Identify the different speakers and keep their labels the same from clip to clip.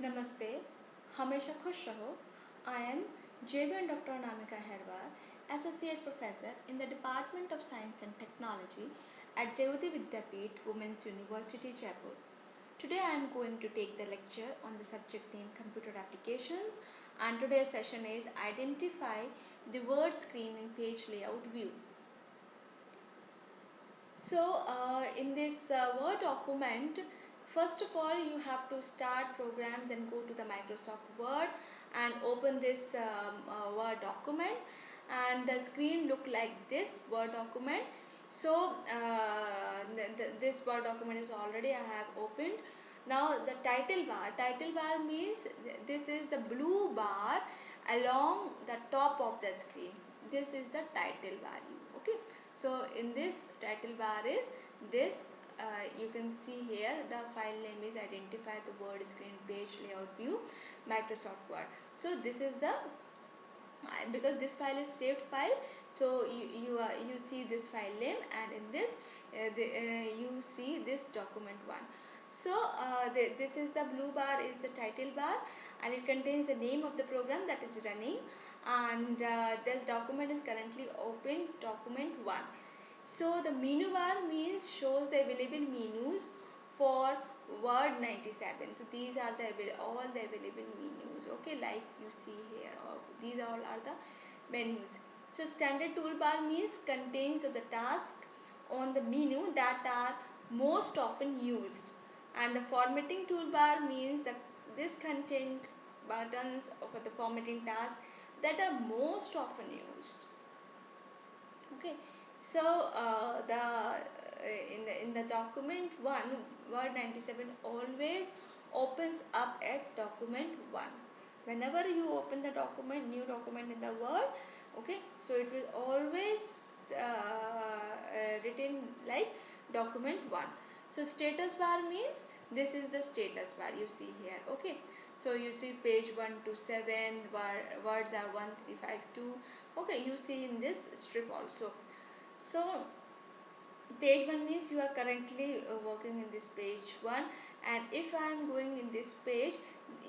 Speaker 1: नमस्ते, हमेशा खुश रहो. I am JB Dr. Anamika Herwar, Associate Professor in the Department of Science and Technology at Jayoti Vidyapeeth Women's University, Jaipur. Today I am going to take the lecture on the subject named Computer Applications, and today's session is Identify the word screen in page layout view. So in this Word document, first of all you have to start programs and go to the Microsoft Word and open this Word document, and the screen look like this Word document. So this Word document is already I have opened. Now the title bar means this is the blue bar along the top of the screen. This is the title value. Okay, so in this title bar is this, you can see here the file name is Identify the Word Screen Page Layout View Microsoft Word. So this is the, because this file is saved file, so you see this file name, and in this you see this document 1. So this is the blue bar is the title bar, and it contains the name of the program that is running, and this document is currently open, document 1. So the menu bar means shows the available menus for Word 97. So these are the all the available menus. Okay, like you see here, these all are the menus. So standard toolbar means contains of the task on the menu that are most often used, and the formatting toolbar means that this content buttons for the formatting task that are most often used. Okay, so in the document 1, Word 97 always opens up at document 1. Whenever you open the document, new document in the Word, okay, so it will always written like document 1. So status bar means this is the status bar you see here. Okay, so you see page 1 to 7, words are 1, 3, 5, 2. Okay, you see in this strip also. So page 1 means you are currently working in this page 1, and if I am going in this page,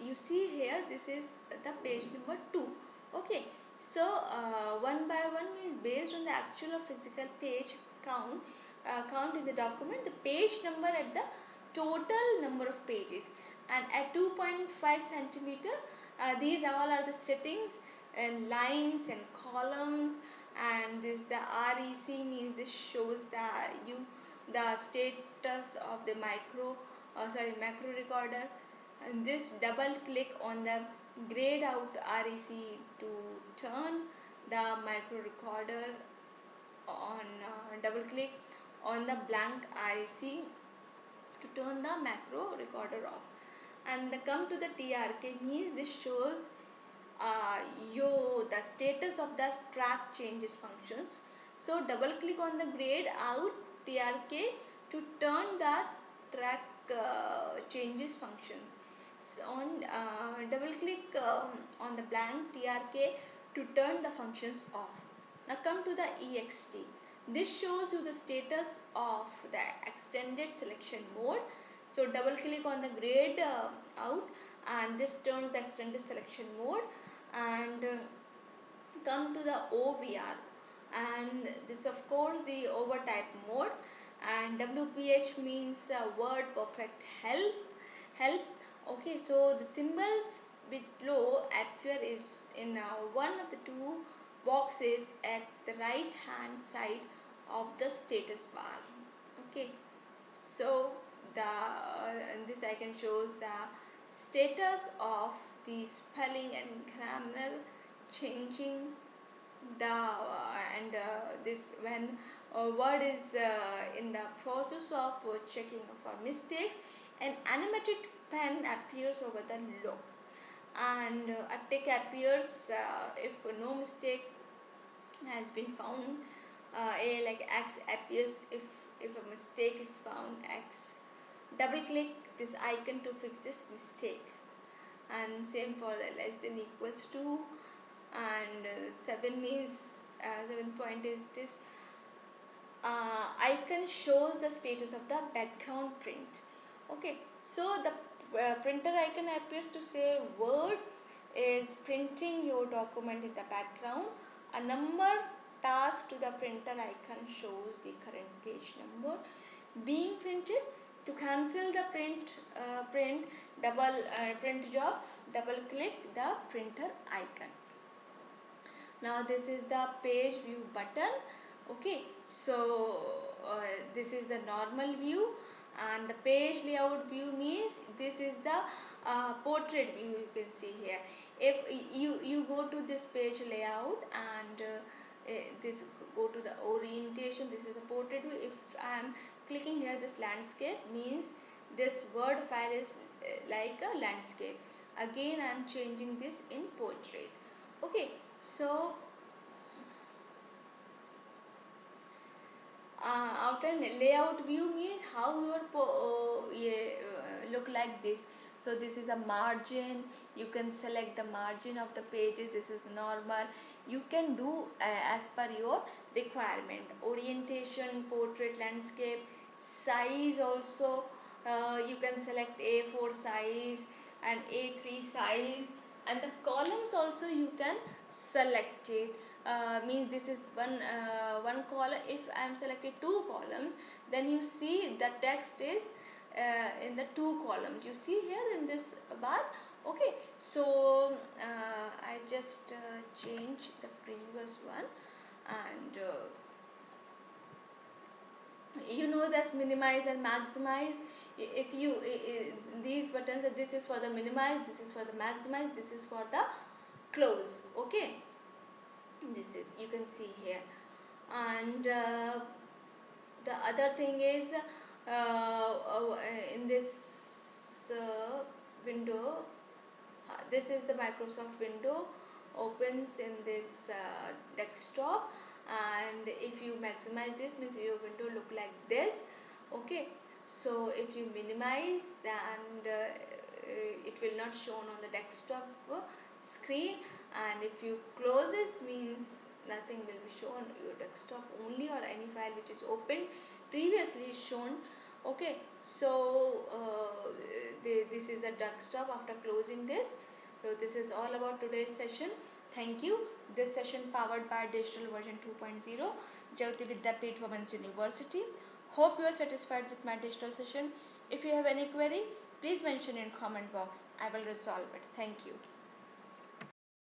Speaker 1: you see here this is the page number 2. Okay, so 1 by 1 means based on the actual or physical page count, count in the document, the page number at the total number of pages, and at 2.5 centimeter, these all are the settings and lines and columns, and this the REC means this shows the status of the macro recorder, and this double click on the grayed out REC to turn the micro recorder on, double click on the blank REC to turn the macro recorder off, and the come to the TRK means this shows the status of the track changes functions. So double click on the grayed out TRK to turn the track changes functions. So on double click on the blank TRK to turn the functions off. Now come to the EXT. This shows you the status of the extended selection mode. So double click on the grayed out, and this turns the extended selection mode, and come to the OVR, and this of course the overtype mode, and WPH means word perfect help. Okay, so the symbols below appear is in one of the two boxes at the right hand side of the status bar. Okay, so this icon shows the status of the spelling and grammar changing the and this when a word is in the process of checking for mistakes, an animated pen appears over the logo, and a tick appears if no mistake has been found. Like X appears if a mistake is found. X, double click this icon to fix this mistake, and same for the less than equals to, and 7 means 7 point is this icon shows the status of the background print. Okay, so the printer icon appears to say Word is printing your document in the background. A number tasked to the printer icon shows the current page number being printed. To cancel the print job, double click the printer icon. Now this is the page view button. Okay, so this is the normal view, and the page layout view means this is the portrait view. You can see here. If you go to this page layout and this go to the orientation, this is a portrait view. If I am clicking here, this landscape means this Word file is like a landscape. Again I am changing this in portrait. Okay, so outline layout view means how your look like this. So this is a margin. You can select the margin of the pages. This is normal. You can do as per your requirement. Orientation, portrait, landscape, size also. You can select A4 size and A3 size, and the columns also you can select it. Means this is one column. If I am selected two columns, then you see the text is in the two columns. You see here in this bar. Okay, so I just change the previous one, and you know that's minimize and maximize. If you these buttons, this is for the minimize, this is for the maximize, this is for the close. Okay, this is, you can see here. And the other thing is in this window, this is the Microsoft window opens in this desktop, and if you maximize this means your window look like this. Okay, so if you minimize, then it will not shown on the desktop screen, and if you close this means nothing will be shown. Your desktop only or any file which is opened previously is shown. Okay, so this is a desktop after closing this. So this is all about today's session. Thank you. This session powered by Digital Version 2.0, Jayoti Vidyapeeth Women's University. Hope you are satisfied with my digital session. If you have any query, please mention in comment box. I will resolve it. Thank you.